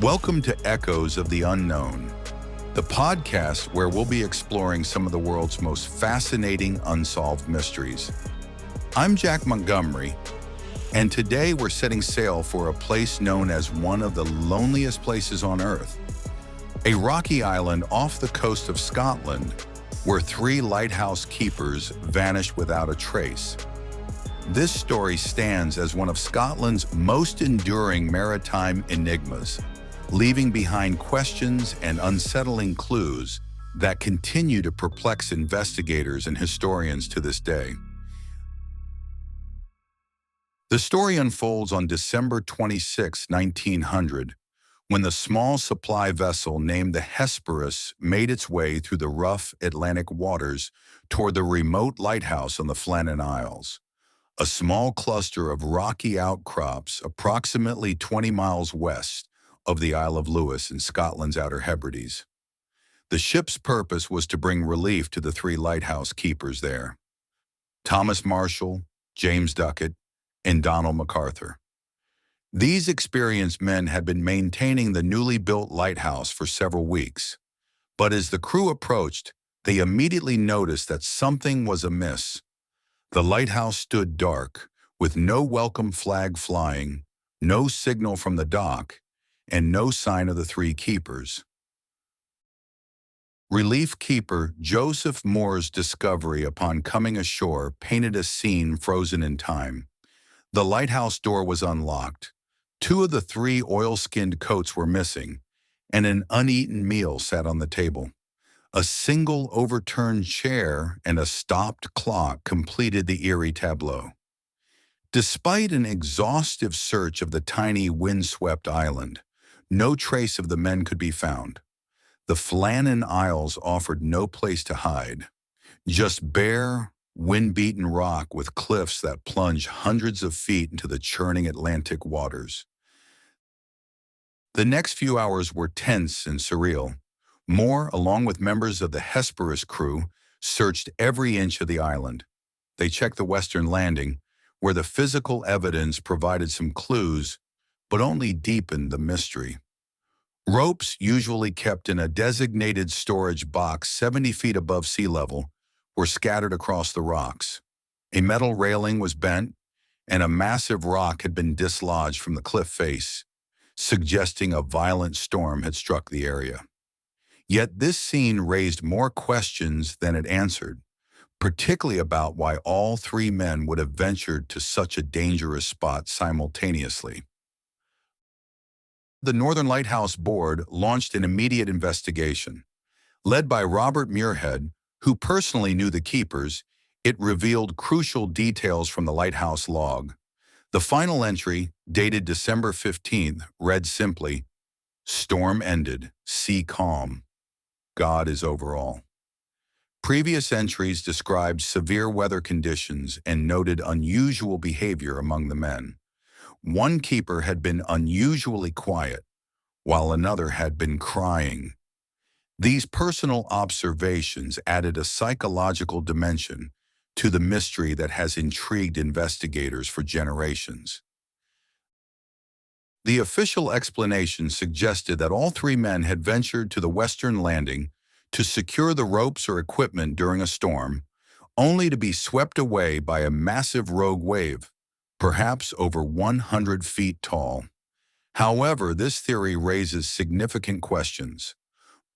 Welcome to Echoes of the Unknown, the podcast where we'll be exploring some of the world's most fascinating unsolved mysteries. I'm Jack Montgomery, and today we're setting sail for a place known as one of the loneliest places on Earth, a rocky island off the coast of Scotland where three lighthouse keepers vanished without a trace. This story stands as one of Scotland's most enduring maritime enigmas, leaving behind questions and unsettling clues that continue to perplex investigators and historians to this day. The story unfolds on December 26, 1900, when the small supply vessel named the Hesperus made its way through the rough Atlantic waters toward the remote lighthouse on the Flannan Isles, a small cluster of rocky outcrops approximately 20 miles west of the Isle of Lewis in Scotland's Outer Hebrides. The ship's purpose was to bring relief to the three lighthouse keepers there: Thomas Marshall, James Duckett, and Donald MacArthur. These experienced men had been maintaining the newly built lighthouse for several weeks, but as the crew approached, they immediately noticed that something was amiss. The lighthouse stood dark, with no welcome flag flying, no signal from the dock, and no sign of the three keepers. Relief keeper Joseph Moore's discovery upon coming ashore painted a scene frozen in time. The lighthouse door was unlocked. Two of the three oil-skinned coats were missing, and an uneaten meal sat on the table. A single overturned chair and a stopped clock completed the eerie tableau. Despite an exhaustive search of the tiny windswept island, no trace of the men could be found. The Flannan Isles offered no place to hide, just bare, wind-beaten rock with cliffs that plunge hundreds of feet into the churning Atlantic waters. The next few hours were tense and surreal. Moore, along with members of the Hesperus crew, searched every inch of the island. They checked the western landing, where the physical evidence provided some clues, but only deepened the mystery. Ropes, usually kept in a designated storage box 70 feet above sea level, were scattered across the rocks. A metal railing was bent, and a massive rock had been dislodged from the cliff face, suggesting a violent storm had struck the area. Yet this scene raised more questions than it answered, particularly about why all three men would have ventured to such a dangerous spot simultaneously. The Northern Lighthouse Board launched an immediate investigation. Led by Robert Muirhead, who personally knew the keepers, it revealed crucial details from the lighthouse log. The final entry, dated December 15th, read simply, "Storm ended, sea calm. God is over all." Previous entries described severe weather conditions and noted unusual behavior among the men. One keeper had been unusually quiet, while another had been crying. These personal observations added a psychological dimension to the mystery that has intrigued investigators for generations. The official explanation suggested that all three men had ventured to the western landing to secure the ropes or equipment during a storm, only to be swept away by a massive rogue wave, perhaps over 100 feet tall. However, this theory raises significant questions.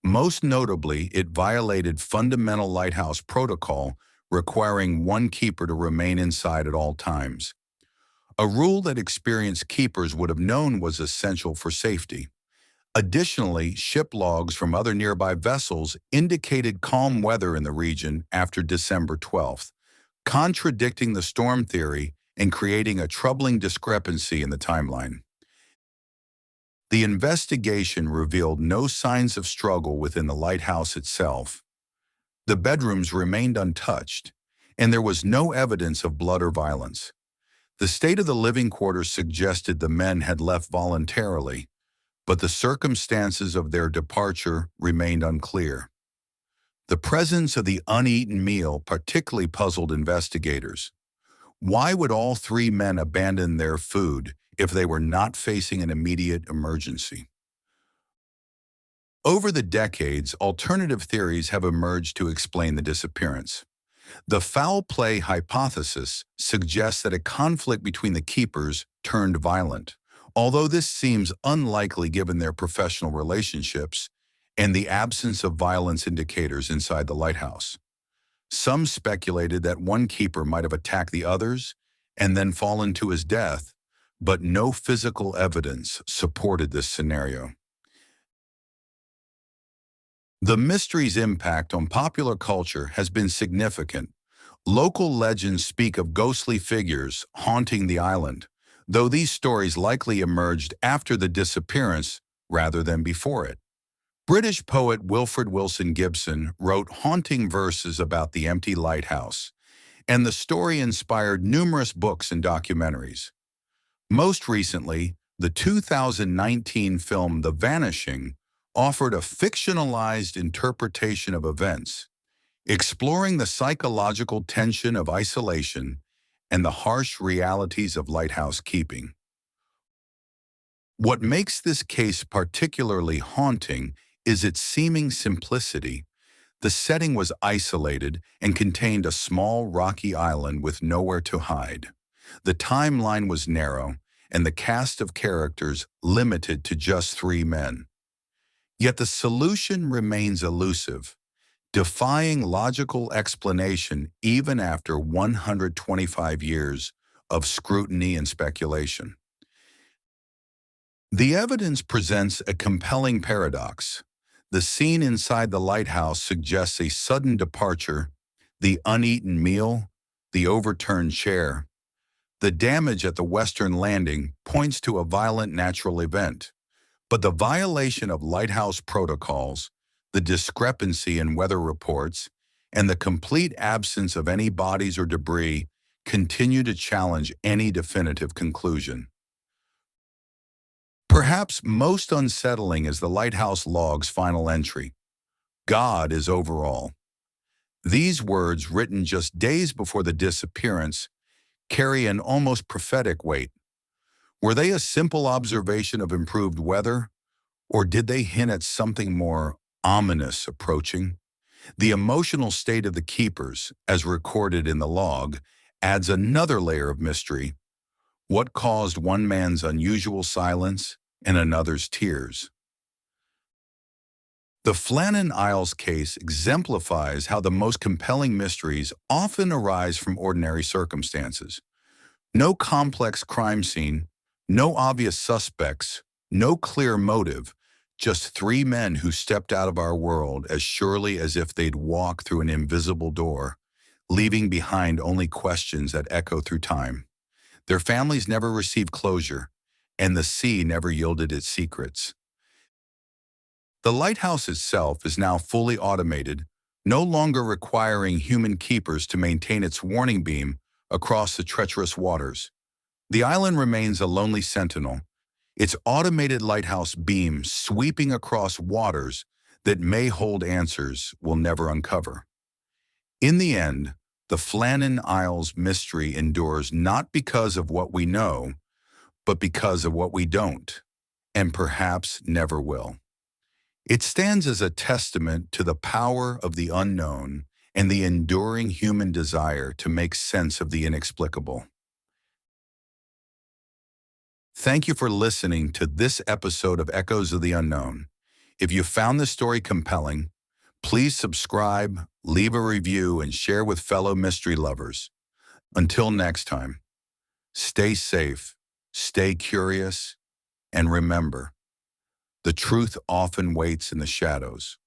Most notably, it violated fundamental lighthouse protocol requiring one keeper to remain inside at all times, a rule that experienced keepers would have known was essential for safety. Additionally, ship logs from other nearby vessels indicated calm weather in the region after December 12th, contradicting the storm theory and creating a troubling discrepancy in the timeline. The investigation revealed no signs of struggle within the lighthouse itself. The bedrooms remained untouched, and there was no evidence of blood or violence. The state of the living quarters suggested the men had left voluntarily, but the circumstances of their departure remained unclear. The presence of the uneaten meal particularly puzzled investigators. Why would all three men abandon their food if they were not facing an immediate emergency? Over the decades, alternative theories have emerged to explain the disappearance. The foul play hypothesis suggests that a conflict between the keepers turned violent, although this seems unlikely given their professional relationships and the absence of violence indicators inside the lighthouse. Some speculated that one keeper might have attacked the others and then fallen to his death, but no physical evidence supported this scenario. The mystery's impact on popular culture has been significant. Local legends speak of ghostly figures haunting the island, though these stories likely emerged after the disappearance rather than before it. British poet Wilfred Wilson Gibson wrote haunting verses about the empty lighthouse, and the story inspired numerous books and documentaries. Most recently, the 2019 film The Vanishing offered a fictionalized interpretation of events, exploring the psychological tension of isolation and the harsh realities of lighthouse keeping. What makes this case particularly haunting is its seeming simplicity. The setting was isolated and contained a small rocky island with nowhere to hide. The timeline was narrow, and the cast of characters limited to just 3 men. Yet the solution remains elusive, defying logical explanation even after 125 years of scrutiny and speculation. The evidence presents a compelling paradox. The scene inside the lighthouse suggests a sudden departure, the uneaten meal, the overturned chair. The damage at the western landing points to a violent natural event, but the violation of lighthouse protocols, the discrepancy in weather reports, and the complete absence of any bodies or debris continue to challenge any definitive conclusion. Perhaps most unsettling is the lighthouse log's final entry: God is over all. These words, written just days before the disappearance, carry an almost prophetic weight. Were they a simple observation of improved weather, or did they hint at something more ominous approaching? The emotional state of the keepers, as recorded in the log, adds another layer of mystery. What caused one man's unusual silence and another's tears? The Flannan Isles case exemplifies how the most compelling mysteries often arise from ordinary circumstances. No complex crime scene, no obvious suspects, no clear motive, just 3 men who stepped out of our world as surely as if they'd walk through an invisible door, leaving behind only questions that echo through time. Their families never received closure, and the sea never yielded its secrets. The lighthouse itself is now fully automated, no longer requiring human keepers to maintain its warning beam across the treacherous waters. The island remains a lonely sentinel, its automated lighthouse beam sweeping across waters that may hold answers we'll never uncover. In the end, the Flannan Isles mystery endures not because of what we know, but because of what we don't, and perhaps never will. It stands as a testament to the power of the unknown and the enduring human desire to make sense of the inexplicable. Thank you for listening to this episode of Echoes of the Unknown. If you found this story compelling, please subscribe, leave a review, and share with fellow mystery lovers. Until next time, stay safe, stay curious, and remember, the truth often waits in the shadows.